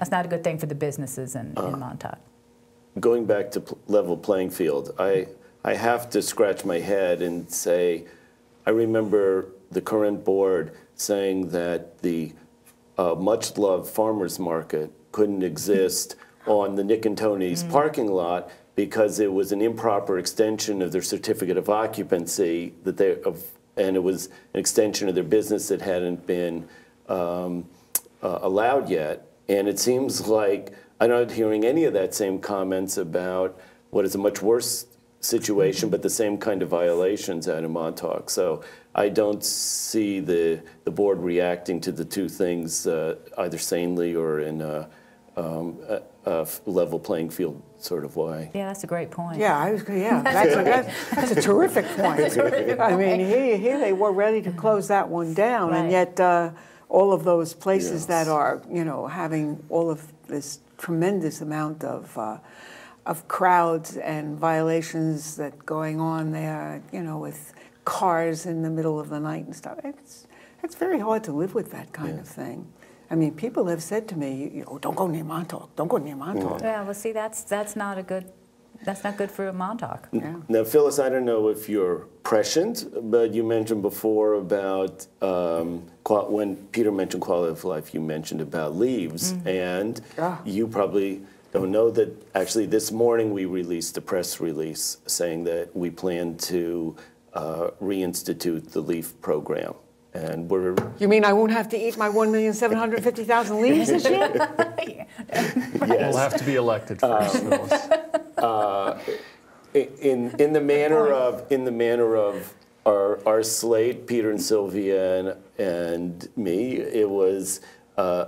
That's not a good thing for the businesses in Montauk. Going back to level playing field, I have to scratch my head and say, I remember the current board saying that the much-loved farmers market couldn't exist on the Nick and Tony's parking lot because it was an improper extension of their certificate of occupancy and it was an extension of their business that hadn't been allowed yet. And it seems like I'm not hearing any of that same comments about what is a much worse situation, but the same kind of violations out in Montauk. So I don't see the board reacting to the two things either sanely or in a level playing field sort of way. Yeah, that's a great point. Yeah, that's a terrific point. I mean, here they were ready to close that one down, Right. and yet all of those places that are, having all of this tremendous amount of crowds and violations that going on there, with cars in the middle of the night and stuff. It's very hard to live with that kind of thing. I mean, people have said to me, don't go near Montauk, don't go near Montauk. Yeah, well, see, that's not good for Montauk. Yeah. Now, Phyllis, I don't know if you're prescient, but you mentioned before about when Peter mentioned quality of life, you mentioned about leaves, and you probably don't know that actually this morning we released a press release saying that we plan to reinstitute the LEAF program. And we're... You mean I won't have to eat my 1,750,000 leaves this year? Yes. We'll have to be elected first, Phyllis. In the manner of our slate, Peter and Sylvia and me, it was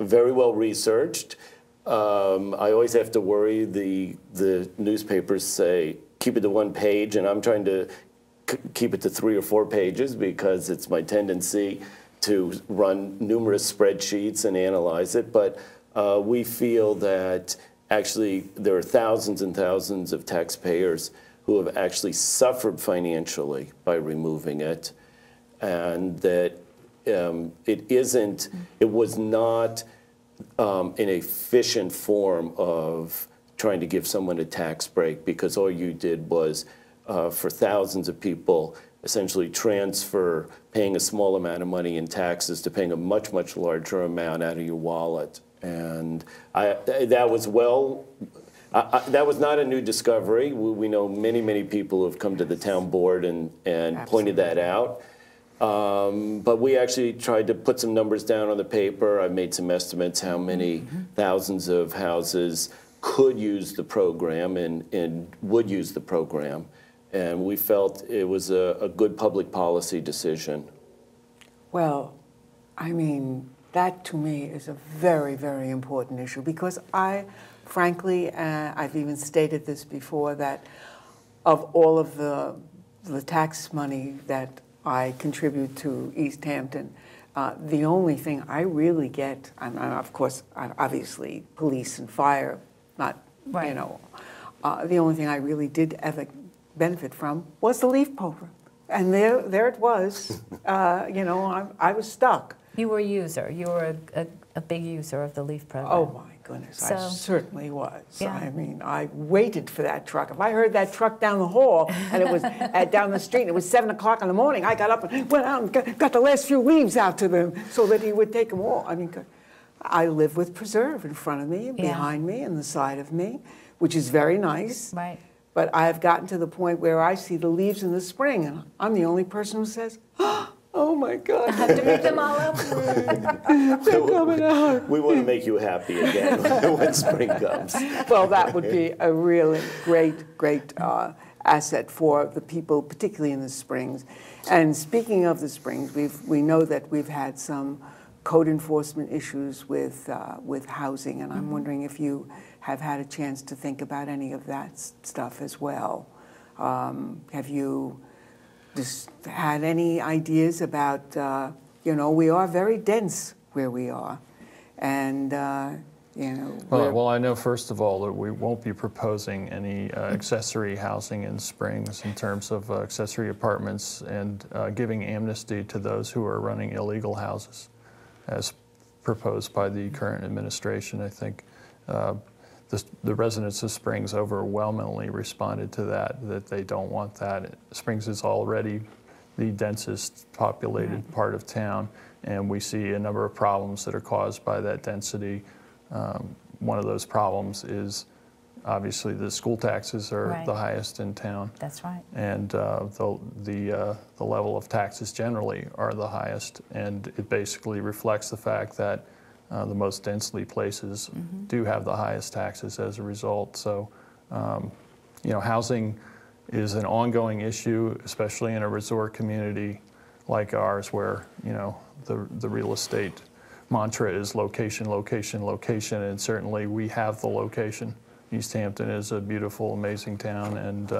very well researched. I always have to worry. The newspapers say keep it to one page, and I'm trying to keep it to 3 or 4 pages because it's my tendency to run numerous spreadsheets and analyze it. But we feel that actually there are thousands and thousands of taxpayers who have actually suffered financially by removing it, and that it was not an efficient form of trying to give someone a tax break, because all you did was for thousands of people essentially transfer paying a small amount of money in taxes to paying a much, much larger amount out of your wallet. And that was not a new discovery. We know many, many people who have come to the town board and pointed that out. But we actually tried to put some numbers down on the paper. I made some estimates how many thousands of houses could use the program and would use the program. And we felt it was a good public policy decision. Well, I mean, that to me is a very, very important issue, because frankly, I've even stated this before, that of all of the tax money that I contribute to East Hampton, the only thing I really get, and of course, obviously, police and fire, not, Right. the only thing I really did ever benefit from was the LEAF program. And there it was. I was stuck. You were a user. You were a big user of the LEAF program. Oh my goodness, I So- certainly was. Yeah. I mean, I waited for that truck. If I heard that truck down the hall and it was down the street and it was 7 o'clock in the morning, I got up and went out and got the last few leaves out to them so that he would take them all. I mean, I live with preserve in front of me, and behind me, and the side of me, which is very nice. Right. But I have gotten to the point where I see the leaves in the spring, and I'm the only person who says, oh my God. I have to pick them all up. They're coming out. We want to make you happy again when spring comes. Well, that would be a really great asset for the people, particularly in the springs. And speaking of the springs, we know that we've had some code enforcement issues with housing, and I'm wondering if you have had a chance to think about any of that stuff as well. Have you just had any ideas about, we are very dense where we are, and, Well, I know, first of all, that we won't be proposing any accessory housing in Springs in terms of accessory apartments, and giving amnesty to those who are running illegal houses, as proposed by the current administration. I think the residents of Springs overwhelmingly responded to that they don't want that. Springs is already the densest populated part of town, and we see a number of problems that are caused by that density. One of those problems is obviously the school taxes are the highest in town. That's right. And the level of taxes generally are the highest, and it basically reflects the fact that the most densely places do have the highest taxes as a result. So, housing is an ongoing issue, especially in a resort community like ours, where the real estate mantra is location, location, location, and certainly we have the location. East Hampton is a beautiful, amazing town, and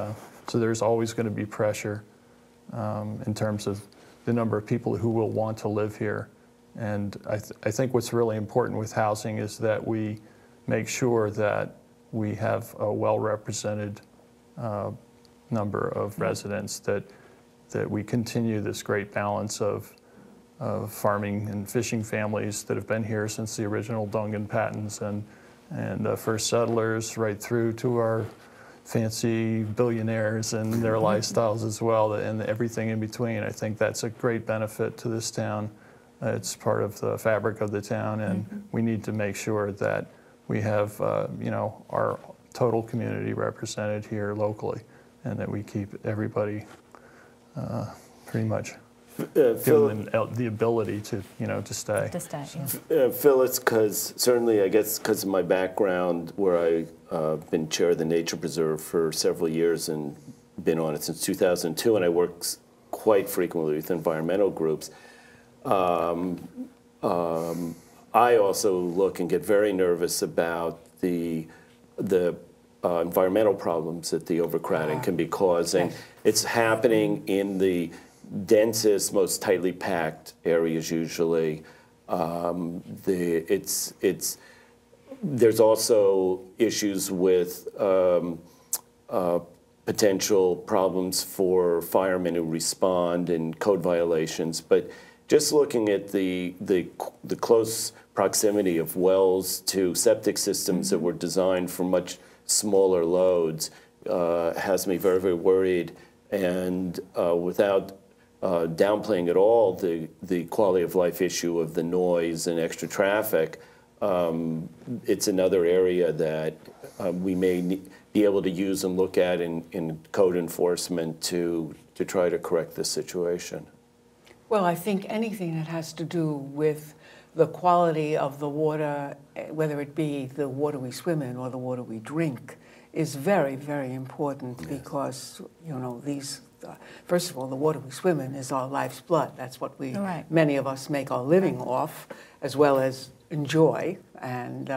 so there's always going to be pressure in terms of the number of people who will want to live here. And I think what's really important with housing is that we make sure that we have a well-represented number of residents, that we continue this great balance of farming and fishing families that have been here since the original Dungan Pattons and first settlers, right through to our fancy billionaires and their lifestyles as well, and everything in between. I think that's a great benefit to this town. It's part of the fabric of the town, and we need to make sure that we have our total community represented here locally, and that we keep everybody pretty much given them the ability to stay. To stay, yeah. Phyllis, because certainly I guess because of my background where I've been chair of the Nature Preserve for several years and been on it since 2002, and I work quite frequently with environmental groups. I also look and get very nervous about the environmental problems that the overcrowding can be causing. It's happening in the densest, most tightly packed areas usually. There's also issues with potential problems for firemen who respond and code violations. But just looking at the close proximity of wells to septic systems that were designed for much smaller loads has me very, very worried. And without downplaying at all the quality of life issue of the noise and extra traffic, it's another area that we may be able to use and look at in code enforcement to try to correct this situation. Well, I think anything that has to do with the quality of the water, whether it be the water we swim in or the water we drink, is very, very important because, these, first of all, the water we swim in is our life's blood. That's what many of us make our living off, as well as enjoy and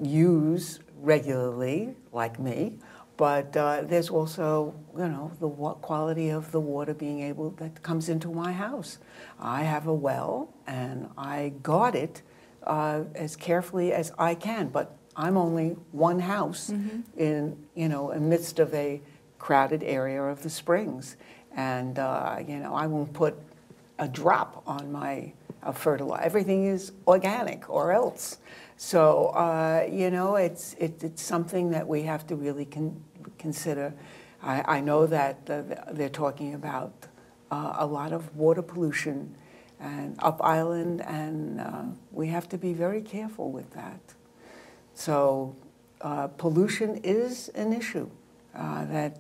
use regularly, like me. But there's also, the quality of the water that comes into my house. I have a well, and I guard it as carefully as I can. But I'm only one house in, amidst of a crowded area of the Springs, and I won't put a drop on my fertilizer. Everything is organic, or else. So it's something that we have to really consider. I know that they're talking about a lot of water pollution and up island, and we have to be very careful with that. So pollution is an issue that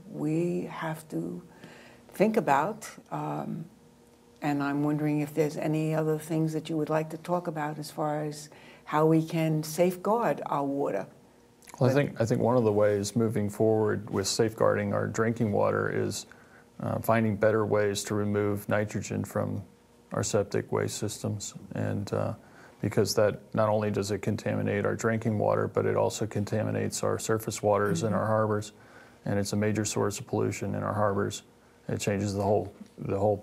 we have to think about. And I'm wondering if there's any other things that you would like to talk about as far as how we can safeguard our water. Well, I think one of the ways moving forward with safeguarding our drinking water is finding better ways to remove nitrogen from our septic waste systems. And because that not only does it contaminate our drinking water, but it also contaminates our surface waters in our harbors. And it's a major source of pollution in our harbors. It changes the whole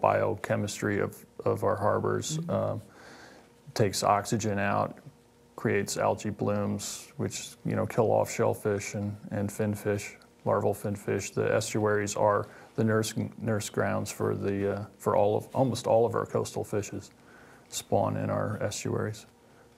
biochemistry of our harbors, takes oxygen out, creates algae blooms, which kill off shellfish and finfish, larval finfish. The estuaries are the nurse grounds for almost all of our coastal fishes spawn in our estuaries.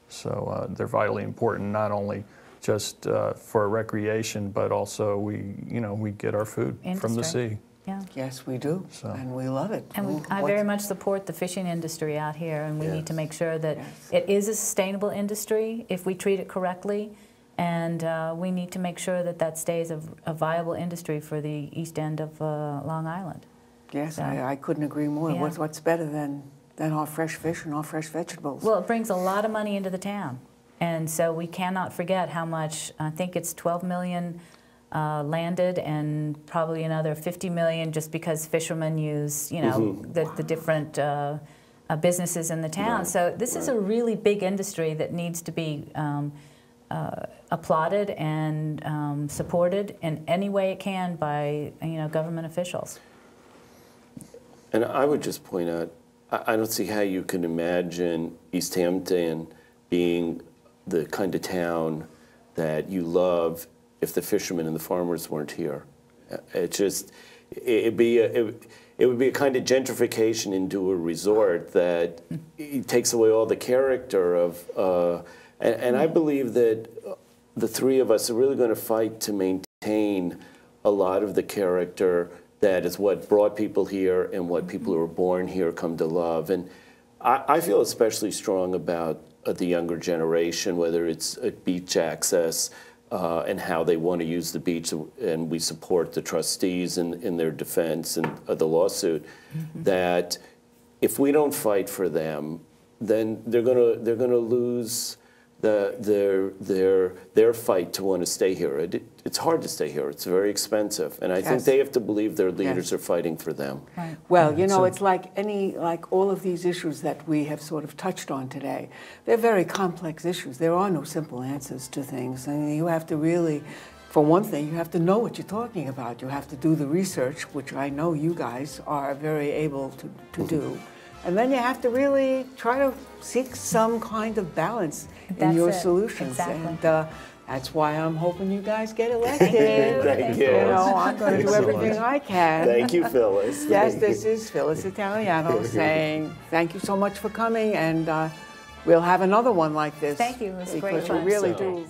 So they're vitally important, not only just for recreation, but also we get our food from the Industry. sea. Yeah. Yes, we do, So. and we love it. And I very much support the fishing industry out here, and we need to make sure that Yes. it is a sustainable industry if we treat it correctly, and we need to make sure that that stays a viable industry for the east end of Long Island. Yes, So. I couldn't agree more. Yeah. What's better than our fresh fish and our fresh vegetables? Well, it brings a lot of money into the town, and so we cannot forget how much, I think it's 12 million landed, and probably another 50 million just because fishermen use, the different businesses in the town. Right. So this is a really big industry that needs to be applauded and supported in any way it can by government officials. And I would just point out, I don't see how you can imagine East Hampton being the kind of town that you love if the fishermen and the farmers weren't here. It would be a kind of gentrification into a resort that it takes away all the character of, and I believe that the three of us are really going to fight to maintain a lot of the character that is what brought people here and what people who were born here come to love. And I feel especially strong about the younger generation, whether it's beach access, and how they want to use the beach, and we support the trustees in their defense and the lawsuit. That if we don't fight for them, then they're gonna lose their fight to want to stay here. It's hard to stay here. It's very expensive, and I think Yes. they have to believe their leaders Yes. are fighting for them. Right. Well, it's like all of these issues that we have sort of touched on today. They're very complex issues. There are no simple answers to things. I mean, you have to really, for one thing, you have to know what you're talking about. You have to do the research, which I know you guys are very able to do. And then you have to really try to seek some kind of balance in That's your it. solutions. Exactly. And that's why I'm hoping you guys get elected. Thank you. I'm going to do everything I can. Thank you, Phyllis. Yes, this is Phyllis Italiano saying thank you so much for coming, and we'll have another one like this. Thank you. It was great because you fun. really So- do.